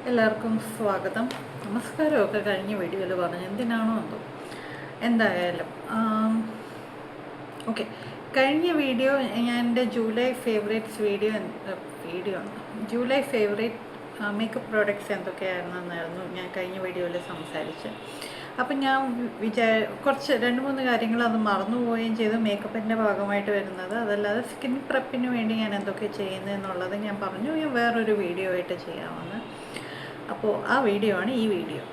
എല്ലാവർക്കും സ്വാഗതം. നമസ്കാരമൊക്കെ കഴിഞ്ഞ വീഡിയോയിൽ പറഞ്ഞു എന്തിനാണോ എന്തോ. എന്തായാലും ഓക്കെ, കഴിഞ്ഞ വീഡിയോ ഞാൻ എൻ്റെ July favourites video July favourite makeup products എന്തൊക്കെയായിരുന്നെന്നായിരുന്നു ഞാൻ കഴിഞ്ഞ വീഡിയോയിൽ സംസാരിച്ച്. അപ്പം ഞാൻ കുറച്ച് 2-3 കാര്യങ്ങൾ അത് മറന്നുപോവുകയും ചെയ്തു. മേക്കപ്പിൻ്റെ ഭാഗമായിട്ട് വരുന്നത് അതല്ലാതെ സ്കിൻ പ്രെപ്പിന് വേണ്ടി ഞാൻ എന്തൊക്കെ ചെയ്യുന്നതെന്നുള്ളത് ഞാൻ പറഞ്ഞു ഞാൻ വേറൊരു വീഡിയോ ആയിട്ട് ചെയ്യാമെന്ന്. അപ്പോൾ ആ വീഡിയോ ആണ് ഈ വീഡിയോ.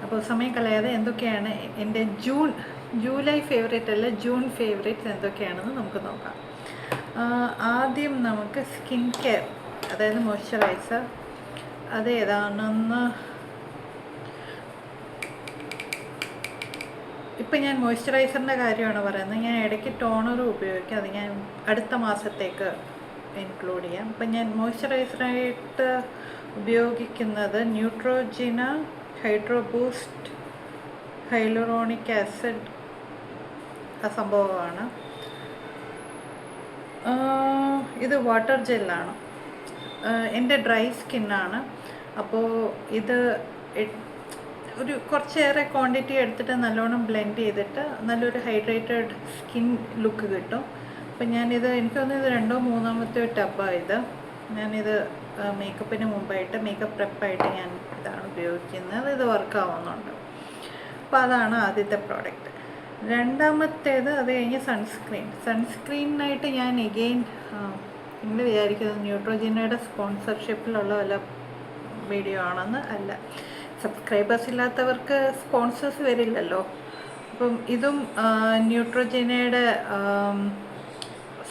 അപ്പോൾ സമയം കളയാതെ എന്തൊക്കെയാണ് എൻ്റെ ജൂലൈ ഫേവറേറ്റ് അല്ല ജൂൺ ഫേവറേറ്റ്സ് എന്തൊക്കെയാണെന്ന് നമുക്ക് നോക്കാം. ആദ്യം നമുക്ക് സ്കിൻ കെയർ, അതായത് മോയ്സ്ചറൈസർ. അത് ഏതാണെന്ന് ഇപ്പം ഞാൻ മോയ്സ്ചറൈസറിൻ്റെ കാര്യമാണ് പറയുന്നത്. ഞാൻ ഇടയ്ക്ക് ടോണറും ഉപയോഗിക്കും, അത് ഞാൻ അടുത്ത മാസത്തേക്ക് ഇൻക്ലൂഡ് ചെയ്യാം. അപ്പം ഞാൻ മോയ്സ്ചറൈസറായിട്ട് ഉപയോഗിക്കുന്നത് ന്യൂട്രോജിന ഹൈഡ്രോ ബൂസ്റ്റ് ഹൈലൂറോണിക് ആസിഡ് ആ സംഭവമാണ്. ഇത് വാട്ടർ ജെല്ലാണ്. എൻ്റെ ഡ്രൈ സ്കിന്നാണ്. അപ്പോൾ ഇത് ഒരു കുറച്ചേറെ ക്വാണ്ടിറ്റി എടുത്തിട്ട് നല്ലോണം ബ്ലെൻഡ് ചെയ്തിട്ട് നല്ലൊരു ഹൈഡ്രേറ്റഡ് സ്കിൻ ലുക്ക് കിട്ടും. അപ്പം ഞാനിത് എനിക്ക് തോന്നുന്നു ഇത് 2-3 ടബ്ബാണ് ഇത്. ഞാനിത് മേക്കപ്പിന് മുമ്പായിട്ട് മേക്കപ്പ് പ്രെപ്പായിട്ട് ഞാൻ ഇതാണ് ഉപയോഗിക്കുന്നത്. ഇത് വർക്കാവുന്നുണ്ട്. അപ്പോൾ അതാണ് ആദ്യത്തെ പ്രോഡക്റ്റ്. രണ്ടാമത്തേത് അത് കഴിഞ്ഞ് സൺസ്ക്രീനായിട്ട് ഞാൻ എഗെയിൻ നിങ്ങൾ വിചാരിക്കുന്നത് ന്യൂട്രോജിനയുടെ സ്പോൺസർഷിപ്പിലുള്ള വല്ല വീഡിയോ ആണെന്ന്. അല്ല, സബ്സ്ക്രൈബേഴ്സ് ഇല്ലാത്തവർക്ക് സ്പോൺസേഴ്സ് വരില്ലല്ലോ. അപ്പം ഇതും ന്യൂട്രോജിനയുടെ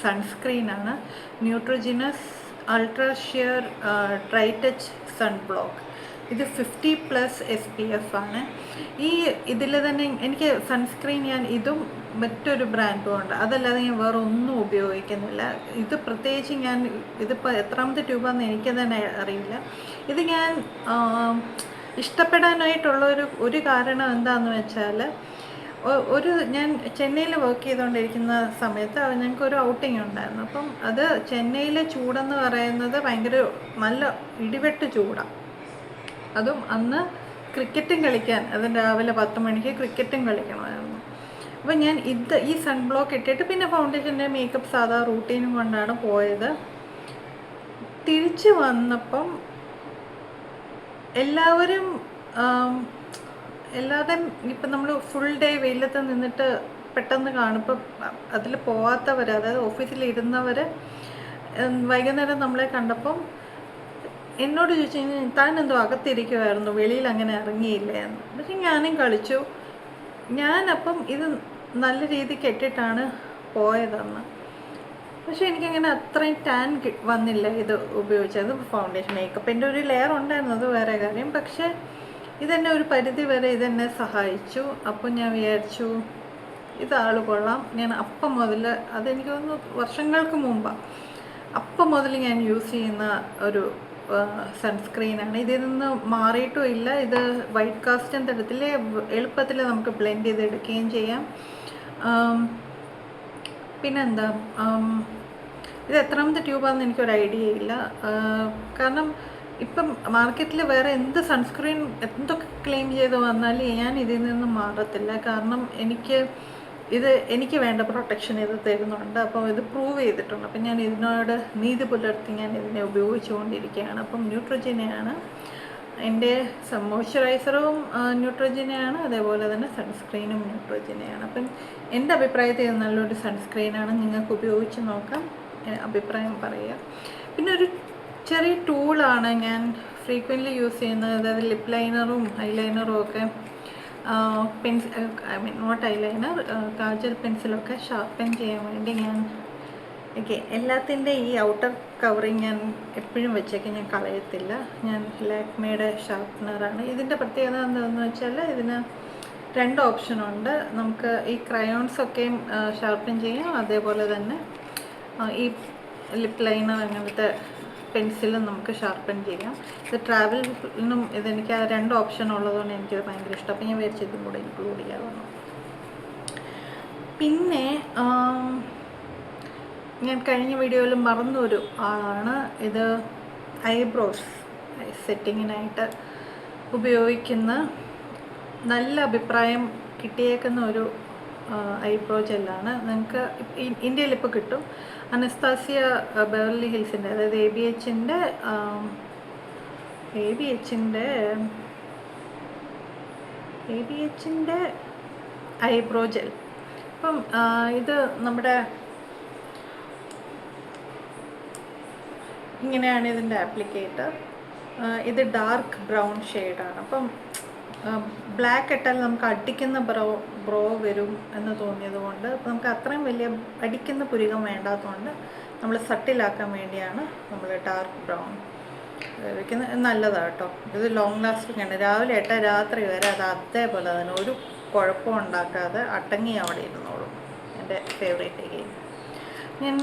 സൺസ്ക്രീനാണ്. Neutrogena's ultra sheer dry touch sunblock. ഇത് 50+ SPF ആണ്. ഇതിൽ തന്നെ എനിക്ക് സൺസ്ക്രീൻ ഞാൻ ഇതും മറ്റൊരു ബ്രാൻഡും ഉണ്ട്, അതല്ലാതെ ഞാൻ വേറെ ഒന്നും ഉപയോഗിക്കുന്നില്ല. ഇത് പ്രത്യേകിച്ച് ഞാൻ ഇതിപ്പോൾ എത്രാമത്തെ ട്യൂബാണെന്ന് എനിക്ക് തന്നെ അറിയില്ല. ഇത് ഞാൻ ഇഷ്ടപ്പെടാനായിട്ടുള്ള ഒരു കാരണം എന്താണെന്ന് വെച്ചാൽ, ഞാൻ ചെന്നൈയിൽ വർക്ക് ചെയ്തുകൊണ്ടിരിക്കുന്ന സമയത്ത് ഞങ്ങൾക്കൊരു ഔട്ടിങ് ഉണ്ടായിരുന്നു. അപ്പം അത് ചെന്നൈയിലെ ചൂടെന്ന് പറയുന്നത് ഭയങ്കര നല്ല ഇടിവെട്ട് ചൂടാണ്. അതും അന്ന് ക്രിക്കറ്റും കളിക്കാൻ, അതിന് രാവിലെ 10 മണിക്ക് ക്രിക്കറ്റും കളിക്കണമായിരുന്നു. അപ്പം ഞാൻ ഈ സൺബ്ലോക്ക് ഇട്ടിട്ട് പിന്നെ ഫൗണ്ടേഷൻ്റെ മേക്കപ്പ് സാധാ റൂട്ടീനും കൊണ്ടാണ് പോയത്. തിരിച്ച് വന്നപ്പം എല്ലാവരുടെയും ഇപ്പം നമ്മൾ ഫുൾ ഡേ വെയിലത്ത് നിന്നിട്ട് പെട്ടെന്ന് കാണുമ്പോൾ അതിൽ പോവാത്തവർ, അതായത് ഓഫീസിൽ ഇരുന്നവർ വൈകുന്നേരം നമ്മളെ കണ്ടപ്പം എന്നോട് ചോദിച്ചു കഴിഞ്ഞാൽ താൻ എന്തോ അകത്തിരിക്കുമായിരുന്നു, വെളിയിൽ അങ്ങനെ ഇറങ്ങിയില്ലേ എന്ന്. പക്ഷെ ഞാനും കളിച്ചു. ഞാനപ്പം ഇത് നല്ല രീതിക്ക് ഇട്ടിട്ടാണ് പോയതെന്ന്. പക്ഷെ എനിക്കങ്ങനെ അത്രയും ടാൻ വന്നില്ല ഇത് ഉപയോഗിച്ചത്. ഫൗണ്ടേഷൻ മേക്കപ്പിൻ്റെ ഒരു ലെയർ ഉണ്ടായിരുന്നു, അത് വേറെ കാര്യം. പക്ഷേ ഇതെന്നെ ഒരു പരിധി വരെ ഇതെന്നെ സഹായിച്ചു. അപ്പം ഞാൻ വിചാരിച്ചു ഇതാൾ കൊള്ളാം. ഞാൻ അപ്പം മുതൽ, അതെനിക്ക് തോന്നുന്നു വർഷങ്ങൾക്ക് മുമ്പാണ്, അപ്പം മുതൽ ഞാൻ യൂസ് ചെയ്യുന്ന ഒരു സൺസ്ക്രീനാണ്. ഇതിൽ നിന്ന് മാറിയിട്ടും ഇല്ല. ഇത് വൈറ്റ് കാസ്റ്റിൻ്റെ തരത്തിൽ എളുപ്പത്തിൽ നമുക്ക് ബ്ലെൻഡ് ചെയ്തെടുക്കുകയും ചെയ്യാം. പിന്നെന്താ, ഇത് എത്രാമത്തെ ട്യൂബാണെന്ന് എനിക്കൊരു ഐഡിയ ഇല്ല. കാരണം ഇപ്പം മാർക്കറ്റിൽ വേറെ എന്ത് സൺസ്ക്രീൻ എന്തൊക്കെ ക്ലെയിം ചെയ്ത് വന്നാലും ഞാൻ ഇതിൽ നിന്ന് മാറത്തില്ല. കാരണം എനിക്ക് വേണ്ട പ്രൊട്ടക്ഷൻ ഇത് തരുന്നുണ്ട്. അപ്പോൾ ഇത് പ്രൂവ് ചെയ്തിട്ടുണ്ട്. അപ്പം ഞാൻ ഇതിനോട് നീതി പുലർത്തി ഞാൻ ഇതിനെ ഉപയോഗിച്ചുകൊണ്ടിരിക്കുകയാണ്. അപ്പം ന്യൂട്രോജിനയാണ് എൻ്റെ മോയ്സ്ചറൈസറും, ന്യൂട്രോജിനയാണ്, അതേപോലെ തന്നെ സൺസ്ക്രീനും ന്യൂട്രോജിനയാണ്. അപ്പം എൻ്റെ അഭിപ്രായത്തിൽ ഇത് നല്ലൊരു സൺസ്ക്രീനാണ്. നിങ്ങൾക്ക് ഉപയോഗിച്ച് നോക്കാം, അഭിപ്രായം പറയുക. പിന്നെ ഒരു ചെറിയ ടൂളാണ് ഞാൻ ഫ്രീക്വൻ്റ്ലി യൂസ് ചെയ്യുന്നത്. അതായത് ലിപ്പ് ലൈനറും ഐലൈനറും ഒക്കെ നോട്ട് ഐലൈനർ, കാജൽ പെൻസിലൊക്കെ ഷാർപ്പൻ ചെയ്യാൻ വേണ്ടി ഞാൻ എല്ലാത്തിൻ്റെ ഈ ഔട്ടർ കവറിങ് ഞാൻ എപ്പോഴും വെച്ചേക്കും, ഞാൻ കളയത്തില്ല. ഞാൻ ലാക്മേയുടെ ഷാർപ്പനറാണ്. ഇതിൻ്റെ പ്രത്യേകത എന്താണെന്ന് വെച്ചാൽ ഇതിന് 2 ഓപ്ഷനുണ്ട്. നമുക്ക് ഈ ക്രയോൺസൊക്കെയും ഷാർപ്പൻ ചെയ്യാം, അതേപോലെ തന്നെ ഈ ലിപ്പ് ലൈനർ അങ്ങനത്തെ പെൻസിലും നമുക്ക് ഷാർപ്പൻ ചെയ്യാം. ഇത് ട്രാവലിനും ഇതെനിക്ക് 2 ഓപ്ഷൻ ഉള്ളതുകൊണ്ട് എനിക്കത് ഭയങ്കര ഇഷ്ടം. അപ്പം ഞാൻ വിചാരിച്ചു ഇതും കൂടെ ഇൻക്ലൂഡ് ചെയ്യാമെന്ന്. പിന്നെ ഞാൻ കഴിഞ്ഞ വീഡിയോയിൽ മറന്നൊരു ആളാണ് ഇത്. സെറ്റിങ്ങിനായിട്ട് ഉപയോഗിക്കുന്ന നല്ല അഭിപ്രായം കിട്ടിയേക്കുന്ന ഒരു ഐബ്രോ ജെല്ലാണ്. നിങ്ങൾക്ക് ഇന്ത്യയിൽ ഇപ്പോൾ കിട്ടും. അനസ്താസിയ ബെവർലി ഹിൽസിൻ്റെ, അതായത് ABHൻ്റെ ഐബ്രോ ജെൽ. അപ്പം ഇത് നമ്മുടെ ഇങ്ങനെയാണ് ഇതിൻ്റെ ആപ്ലിക്കേറ്റർ. ഇത് ഡാർക്ക് ബ്രൗൺ ഷെയ്ഡാണ്. അപ്പം ബ്ലാക്ക് ഇട്ടാൽ നമുക്ക് അടിക്കുന്ന ബ്രോ വരും എന്ന് തോന്നിയത് കൊണ്ട് നമുക്ക് അത്രയും വലിയ അടിക്കുന്ന പുരികം വേണ്ടാത്തതുകൊണ്ട് നമ്മൾ സട്ടിലാക്കാൻ വേണ്ടിയാണ് നമ്മൾ ഡാർക്ക് ബ്രൗൺ വയ്ക്കുന്നത്. നല്ലതാണ് കേട്ടോ. ഇത് ലോങ് ലാസ്റ്റിംഗ് ആണ്. രാവിലെ ഇട്ടാൽ രാത്രി വരെ അത് അതേപോലെ തന്നെ ഒരു കുഴപ്പം ഉണ്ടാക്കാതെ അടങ്ങി അവിടെ ഇരുന്നോളും. എൻ്റെ ഫേവറേറ്റ് ഗെയിം. ഞാൻ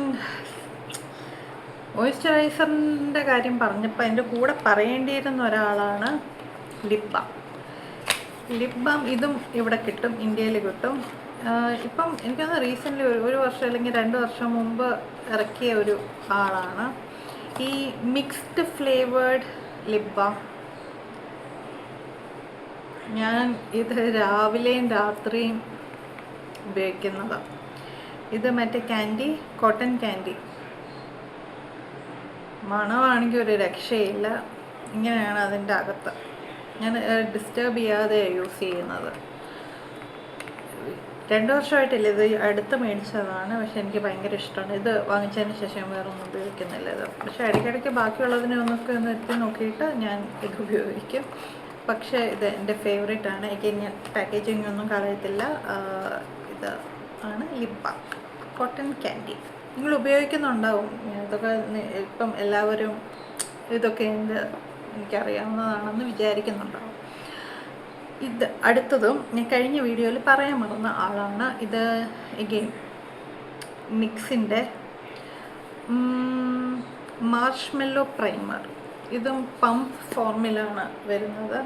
മോയ്സ്ചറൈസറിൻ്റെ കാര്യം പറഞ്ഞപ്പോൾ എൻ്റെ കൂടെ പറയേണ്ടിയിരുന്ന ഒരാളാണ് ലിപ് ബാം. ഇതും ഇവിടെ കിട്ടും, ഇന്ത്യയിൽ കിട്ടും. ഇപ്പം എനിക്കൊന്ന് റീസെൻ്റ്ലി ഒരു വർഷം അല്ലെങ്കിൽ 2 വർഷം മുമ്പ് ഇറക്കിയ ഒരു ആളാണ് ഈ മിക്സ്ഡ് ഫ്ലേവേർഡ് ലിപ് ബാം. ഞാൻ ഇത് രാവിലെയും രാത്രിയും ഉപയോഗിക്കുന്നതാണ്. ഇത് മറ്റേ കോട്ടൺ ക്യാൻഡി മണമാണെങ്കിൽ ഒരു രക്ഷയില്ല. ഇങ്ങനെയാണ് അതിൻ്റെ അകത്ത്. ഞാൻ ഡിസ്റ്റർബ് ചെയ്യാതെ യൂസ് ചെയ്യുന്നത്. 2 വർഷമായിട്ടില്ല, ഇത് അടുത്ത് മേടിച്ചതാണ്. പക്ഷെ എനിക്ക് ഭയങ്കര ഇഷ്ടമാണ്. ഇത് വാങ്ങിച്ചതിന് ശേഷം വേറെ ഒന്നും ഉപയോഗിക്കുന്നില്ല ഇത്. പക്ഷെ ഇടയ്ക്കിടയ്ക്ക് ബാക്കിയുള്ളതിനെ ഒന്നൊക്കെ ഒന്ന് എത്തി നോക്കിയിട്ട് ഞാൻ ഇത് ഉപയോഗിക്കും. പക്ഷേ ഇത് എൻ്റെ ഫേവറേറ്റ് ആണ്. എനിക്ക് ഞാൻ പാക്കേജിങ് ഒന്നും കളയത്തില്ല. ഇത് ആണ് ലിപ് ബാം കോട്ടൺ ക്യാൻഡി. നിങ്ങൾ ഉപയോഗിക്കുന്നുണ്ടാവും ഇതൊക്കെ. ഇപ്പം എല്ലാവരും ഇതൊക്കെ എനിക്കറിയാവുന്നതാണെന്ന് വിചാരിക്കുന്നുണ്ടാവും. ഇത് അടുത്തതും ഞാൻ കഴിഞ്ഞ വീഡിയോയിൽ പറയാൻ മറന്ന ആളാണ്. ഇത് എഗെയിൻ നിക്സിൻ്റെ മാർഷ്മെല്ലോ പ്രൈമർ. ഇതും പമ്പ് ഫോർമിലാണ് വരുന്നത്.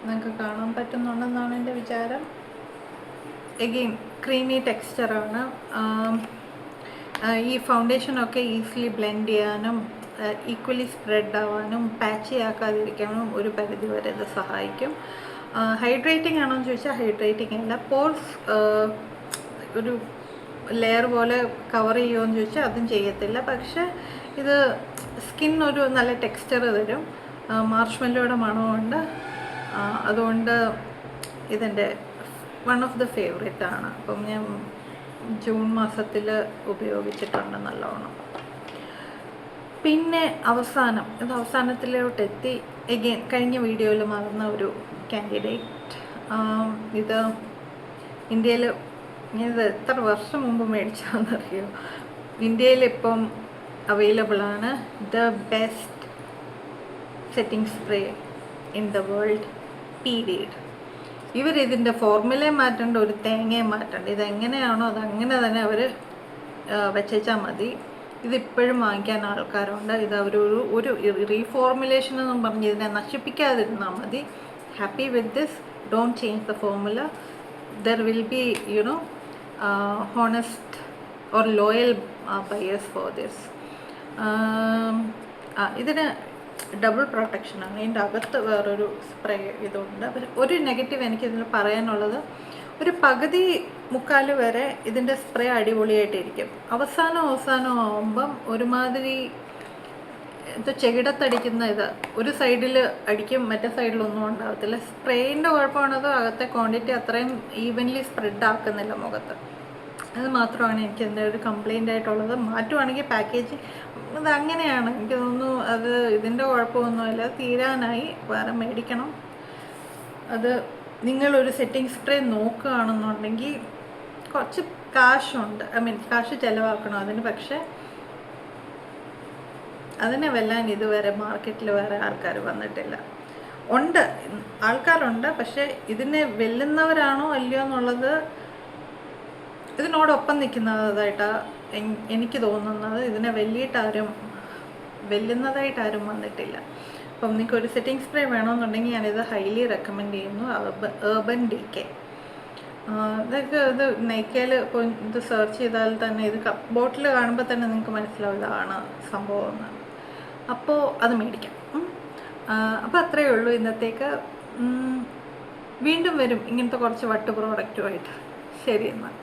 നിങ്ങൾക്ക് കാണാൻ പറ്റുന്നുണ്ടെന്നാണ് എൻ്റെ വിചാരം. എഗെയിൻ ക്രീമി ടെക്സ്ചറാണ്. ഈ ഫൗണ്ടേഷനൊക്കെ ഈസിലി ബ്ലെൻഡ് ചെയ്യാനും ഈക്വലി സ്പ്രെഡ് ആവാനും പാച്ചി ആക്കാതിരിക്കാനും ഒരു പരിധി വരെ ഇത് സഹായിക്കും. ഹൈഡ്രേറ്റിംഗ് ആണോ എന്ന് ചോദിച്ചാൽ ഹൈഡ്രേറ്റിംഗ് അല്ല. പോർസ് ഒരു ലെയർ പോലെ കവർ ചെയ്യുമോ എന്ന് ചോദിച്ചാൽ അതും ചെയ്യത്തില്ല. പക്ഷേ ഇത് സ്കിൻ ഒരു നല്ല ടെക്സ്ചർ തരും. മാർഷ്മെല്ലോയുടെ മണമുണ്ട്. അതുകൊണ്ട് ഇതെൻ്റെ വൺ ഓഫ് ദ ഫേവറേറ്റ് ആണ്. അപ്പം ഞാൻ ജൂൺ മാസത്തിൽ ഉപയോഗിച്ചിട്ടുണ്ട് നല്ലോണം. പിന്നെ അവസാനത്തിലോട്ട് എത്തി. എഗെയിൻ കഴിഞ്ഞ വീഡിയോയിൽ മറന്ന ഒരു കാൻഡിഡേറ്റ്. ഇത് ഇന്ത്യയിൽ ഞാനിത് എത്ര വർഷം മുമ്പ് മേടിച്ചതെന്നറിയോ. ഇന്ത്യയിൽ ഇപ്പം അവൈലബിൾ ആണ്. The best setting spray in the world period. ഇവരിതിൻ്റെ ഫോർമുലയെ മാറ്റേണ്ട, ഒരു തേങ്ങയെ മാറ്റേണ്ട. ഇതെങ്ങനെയാണോ അതങ്ങനെ തന്നെ അവർ വെച്ചാൽ മതി. ഇതിപ്പോഴും വാങ്ങിക്കാൻ ആൾക്കാരുണ്ട്. ഇത് ഒരു റീഫോർമുലേഷൻ എന്നും പറഞ്ഞ് ഇതിനെ നശിപ്പിക്കാതിരുന്നാൽ മതി. Happy with this. Don't change the formula. There will be honest or loyal buyers for this. ഇതിന് ഡബിൾ പ്രൊട്ടക്ഷനാണ്. ഇതിൻ്റെ അകത്ത് വേറൊരു സ്പ്രേ ഇതുണ്ട്. ഒരു നെഗറ്റീവ് എനിക്കിതിൽ പറയാനുള്ളത്, ഒരു പകുതി മുക്കാൽ വരെ ഇതിൻ്റെ സ്പ്രേ അടിപൊളിയായിട്ടിരിക്കും. അവസാനം ആകുമ്പം ഒരുമാതിരി ഇത് ചെകിടത്തടിക്കുന്ന ഒരു സൈഡിൽ അടിക്കും, മറ്റേ സൈഡിലൊന്നും ഉണ്ടാകത്തില്ല. സ്പ്രേയിൻ്റെ കുഴപ്പമാണത് അകത്തെ ക്വാണ്ടിറ്റി അത്രയും ഈവൻലി സ്പ്രെഡ് ആക്കുന്നില്ല മുഖത്ത്. അത് മാത്രമാണ് എനിക്ക് എൻ്റെ ഒരു കംപ്ലൈൻ്റ് ആയിട്ടുള്ളത്. മാറ്റുവാണെങ്കിൽ പാക്കേജ് അത് അങ്ങനെയാണ്. എനിക്ക് തോന്നുന്നു അത് ഇതിൻ്റെ കുഴപ്പമൊന്നുമില്ല. തീരാനായി, വേറെ മേടിക്കണം. അത് നിങ്ങളൊരു സെറ്റിംഗ് സ്പ്രേ നോക്കുകയാണെന്നുണ്ടെങ്കിൽ കുറച്ച് കാശുണ്ട്, കാശ് ചിലവാക്കണം അതിന്. പക്ഷേ അതിനെ വെല്ലാൻ ഇതുവരെ മാർക്കറ്റിൽ വേറെ ആൾക്കാർ വന്നിട്ടില്ല. ആൾക്കാരുണ്ട്, പക്ഷേ ഇതിനെ വെല്ലുന്നവരാണോ അല്ലയോ എന്നുള്ളത് ഇതിനോടൊപ്പം നിൽക്കുന്നതായിട്ടാണ് എനിക്ക് തോന്നുന്നത്. ഇതിനെ വെല്ലുന്നതായിട്ടാരും വന്നിട്ടില്ല. അപ്പം നിങ്ങൾക്ക് ഒരു സെറ്റിംഗ് സ്പ്രേ വേണമെന്നുണ്ടെങ്കിൽ ഞാനിത് ഹൈലി റെക്കമെൻഡ് ചെയ്യുന്നു. Urban Decay. ഇതൊക്കെ ഇത് നൈക്കയിൽ ഇത് സെർച്ച് ചെയ്താൽ തന്നെ ഇത് ബോട്ടിൽ കാണുമ്പോൾ തന്നെ നിങ്ങൾക്ക് മനസ്സിലാവും ഇതാണ് സംഭവം എന്ന്. അപ്പോൾ അത് മേടിക്കാം. അപ്പോൾ അത്രയേ ഉള്ളൂ ഇന്നത്തേക്ക്. വീണ്ടും വരും ഇങ്ങനത്തെ കുറച്ച് വട്ട് പ്രോഡക്റ്റുമായിട്ട്. ശരി എന്നാൽ.